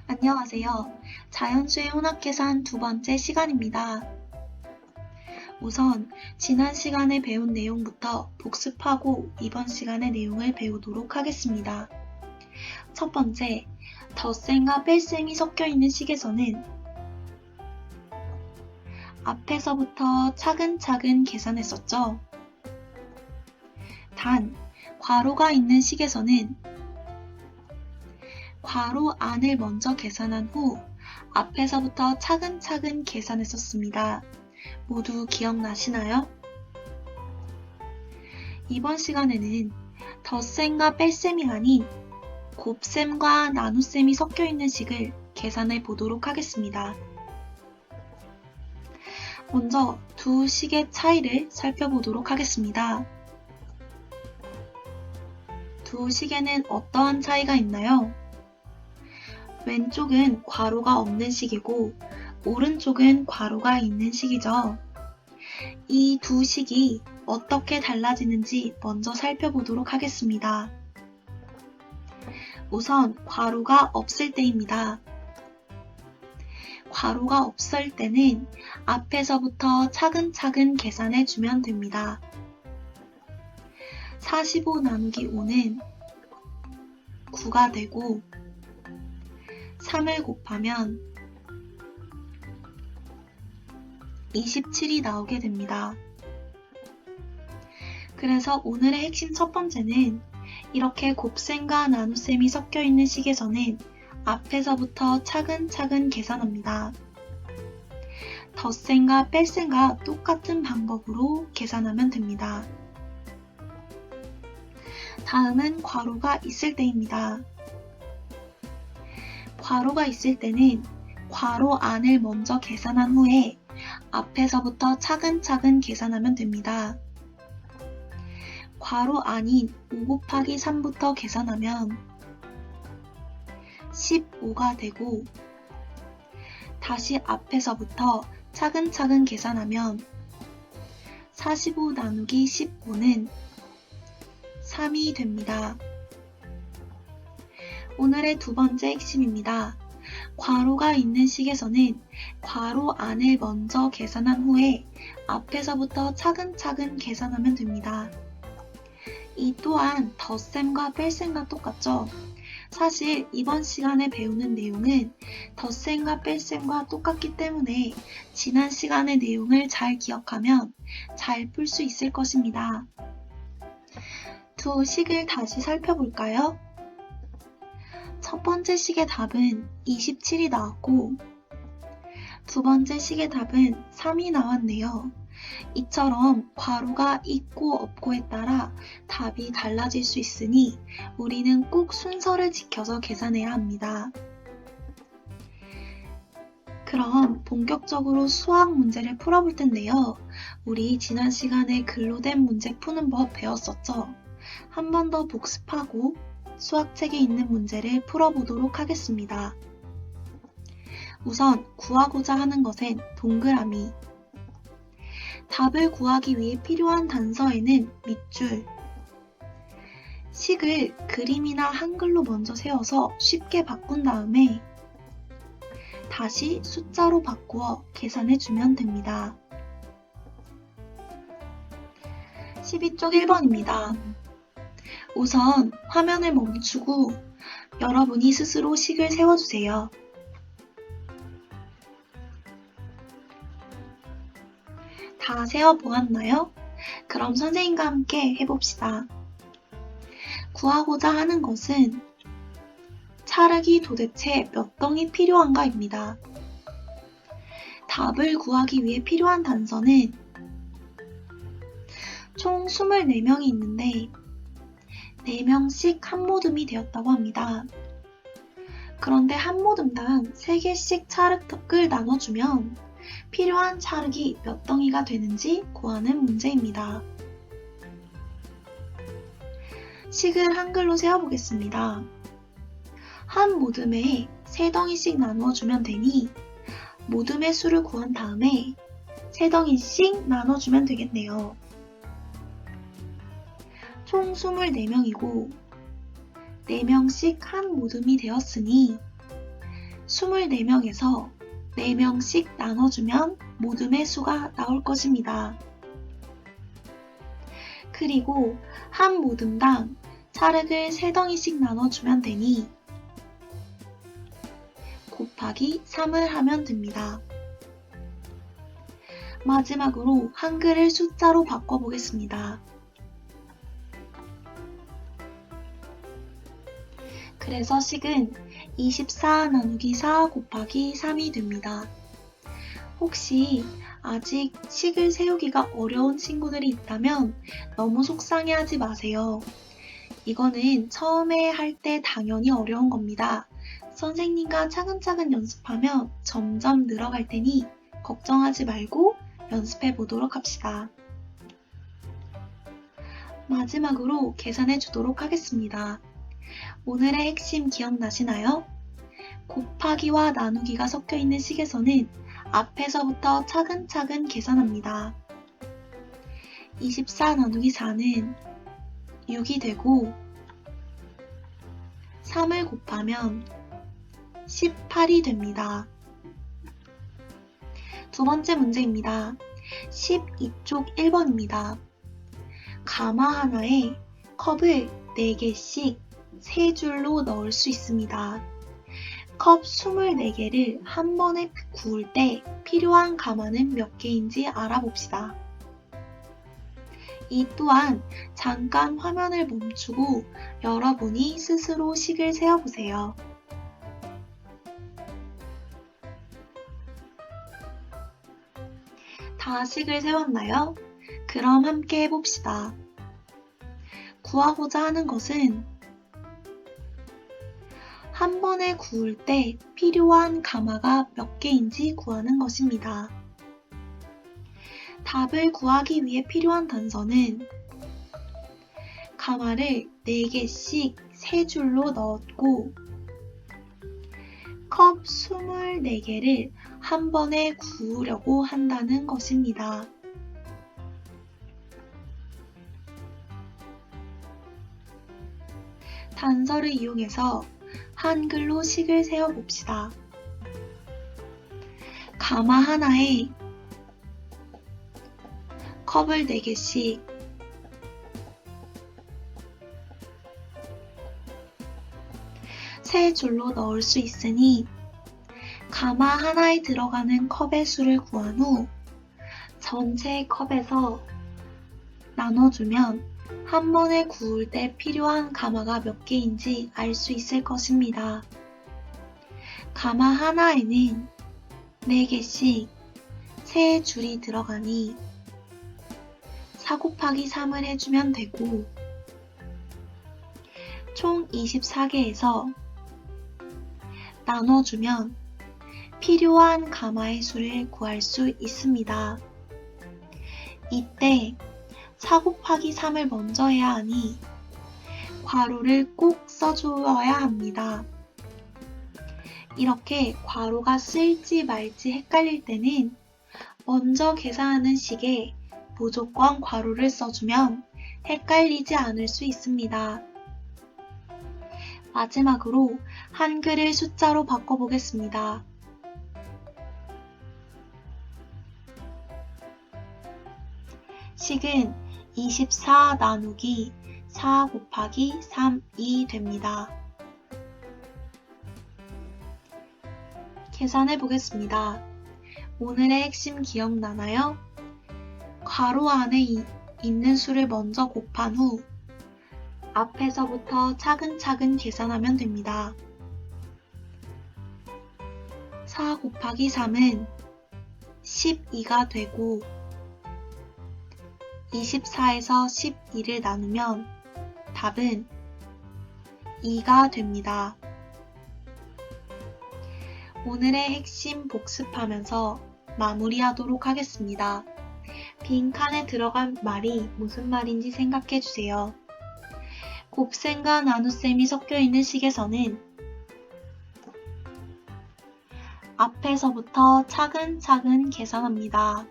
안녕하세요. 자연수의 혼합계산 두 번째 시간입니다. 우선 지난 시간에 배운 내용부터 복습하고 이번 시간의 내용을 배우도록 하겠습니다. 첫 번째, 덧셈과 뺄셈이 섞여 있는 식에서는 앞에서부터 차근차근 계산했었죠. 단, 괄호가 있는 식에서는 괄호 안을 먼저 계산한 후 앞에서부터 차근차근 계산했었습니다. 모두 기억나시나요? 이번 시간에는 덧셈과 뺄셈이 아닌 곱셈과 나눗셈이 섞여 있는 식을 계산해 보도록 하겠습니다. 먼저 두 식의 차이를 살펴보도록 하겠습니다. 두 식에는 어떠한 차이가 있나요? 왼쪽은 괄호가 없는 식이고 오른쪽은 괄호가 있는 식이죠. 이 두 식이 어떻게 달라지는지 먼저 살펴보도록 하겠습니다. 우선 괄호가 없을 때입니다. 괄호가 없을 때는 앞에서부터 차근차근 계산해 주면 됩니다. 45 나누기 5는 9가 되고 3을 곱하면 27이 나오게 됩니다. 그래서 오늘의 핵심 첫 번째는 이렇게 곱셈과 나눗셈이 섞여 있는 식에서는 앞에서부터 차근차근 계산합니다. 덧셈과 뺄셈과 똑같은 방법으로 계산하면 됩니다. 다음은 괄호가 있을 때입니다. 괄호가 있을 때는 괄호 안을 먼저 계산한 후에 앞에서부터 차근차근 계산하면 됩니다. 괄호 안인 5 곱하기 3부터 계산하면 15가 되고 다시 앞에서부터 차근차근 계산하면 45 나누기 15는 3이 됩니다. 오늘의 두 번째 핵심입니다. 괄호가 있는 식에서는 괄호 안을 먼저 계산한 후에 앞에서부터 차근차근 계산하면 됩니다. 이 또한 덧셈과 뺄셈과 똑같죠? 사실 이번 시간에 배우는 내용은 덧셈과 뺄셈과 똑같기 때문에 지난 시간의 내용을 잘 기억하면 잘 풀 수 있을 것입니다. 두 식을 다시 살펴볼까요? 첫 번째 식의 답은 27이 나왔고 두 번째 식의 답은 3이 나왔네요. 이처럼 괄호가 있고 없고에 따라 답이 달라질 수 있으니 우리는 꼭 순서를 지켜서 계산해야 합니다. 그럼 본격적으로 수학 문제를 풀어볼 텐데요. 우리 지난 시간에 글로 된 문제 푸는 법 배웠었죠? 한 번 더 복습하고 수학책에 있는 문제를 풀어보도록 하겠습니다. 우선 구하고자 하는 것은 동그라미. 답을 구하기 위해 필요한 단서에는 밑줄. 식을 그림이나 한글로 먼저 세워서 쉽게 바꾼 다음에 다시 숫자로 바꾸어 계산해주면 됩니다. 12쪽 1번입니다. 우선 화면을 멈추고 여러분이 스스로 식을 세워주세요. 다 세워보았나요? 그럼 선생님과 함께 해봅시다. 구하고자 하는 것은 찰흙이 도대체 몇 덩이 필요한가입니다. 답을 구하기 위해 필요한 단서는 총 24명이 있는데 4명씩 한 모듬이 되었다고 합니다. 그런데 한 모듬당 3개씩 찰흙을 나눠주면 필요한 찰흙이 몇 덩이가 되는지 구하는 문제입니다. 식을 한글로 세어보겠습니다. 한 모듬에 3덩이씩 나누어주면 되니 모듬의 수를 구한 다음에 3덩이씩 나눠주면 되겠네요. 총 24명이고 4명씩 한 모듬이 되었으니 24명에서 4명씩 나눠주면 모둠의 수가 나올 것입니다. 그리고 한 모둠당 찰흙을 3덩이씩 나눠주면 되니 곱하기 3을 하면 됩니다. 마지막으로 한글을 숫자로 바꿔보겠습니다. 그래서 식은 24 나누기 4 곱하기 3이 됩니다. 혹시 아직 식을 세우기가 어려운 친구들이 있다면 너무 속상해하지 마세요. 이거는 처음에 할 때 당연히 어려운 겁니다. 선생님과 차근차근 연습하면 점점 늘어갈 테니 걱정하지 말고 연습해 보도록 합시다. 마지막으로 계산해 주도록 하겠습니다. 오늘의 핵심 기억나시나요? 곱하기와 나누기가 섞여 있는 식에서는 앞에서부터 차근차근 계산합니다. 24 나누기 4는 6이 되고 3을 곱하면 18이 됩니다. 두 번째 문제입니다. 12쪽 1번입니다. 가마 하나에 컵을 4개씩 3줄로 넣을 수 있습니다. 컵 24개를 한 번에 구울 때 필요한 가마는 몇 개인지 알아봅시다. 이 또한 잠깐 화면을 멈추고 여러분이 스스로 식을 세어보세요. 다 식을 세웠나요? 그럼 함께 해봅시다. 구하고자 하는 것은 한 번에 구울 때 필요한 가마가 몇 개인지 구하는 것입니다. 답을 구하기 위해 필요한 단서는 가마를 4개씩 3줄로 넣었고 컵 24개를 한 번에 구우려고 한다는 것입니다. 단서를 이용해서 한글로 식을 세어봅시다. 가마 하나에 컵을 4개씩 세 줄로 넣을 수 있으니 가마 하나에 들어가는 컵의 수를 구한 후 전체 컵에서 나눠주면 한 번에 구울 때 필요한 가마가 몇 개인지 알 수 있을 것입니다. 가마 하나에는 4개씩 3줄이 들어가니 4 곱하기 3을 해주면 되고 총 24개에서 나눠주면 필요한 가마의 수를 구할 수 있습니다. 이때 4 곱하기 3을 먼저 해야 하니 괄호를 꼭 써주어야 합니다. 이렇게 괄호가 쓸지 말지 헷갈릴 때는 먼저 계산하는 식에 무조건 괄호를 써주면 헷갈리지 않을 수 있습니다. 마지막으로 한글을 숫자로 바꿔보겠습니다. 식은 24 나누기 4 곱하기 3이 됩니다. 계산해 보겠습니다. 오늘의 핵심 기억나나요? 괄호 안에 있는 수를 먼저 곱한 후 앞에서부터 차근차근 계산하면 됩니다. 4 곱하기 3은 12가 되고 24에서 12를 나누면 답은 2가 됩니다. 오늘의 핵심 복습하면서 마무리하도록 하겠습니다. 빈칸에 들어간 말이 무슨 말인지 생각해 주세요. 곱셈과 나눗셈이 섞여 있는 식에서는 앞에서부터 차근차근 계산합니다.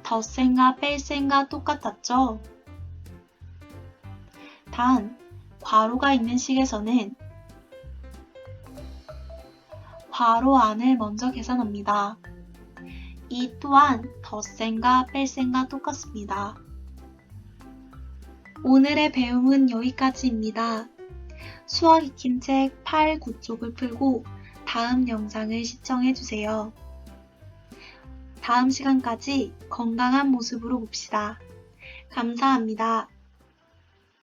덧셈과 뺄셈과 똑같았죠? 단, 괄호가 있는 식에서는 괄호 안을 먼저 계산합니다. 이 또한 덧셈과 뺄셈과 똑같습니다. 오늘의 배움은 여기까지입니다. 수학 익힌 책 8, 9쪽을 풀고 다음 영상을 시청해주세요. 다음 시간까지 건강한 모습으로 봅시다. 감사합니다.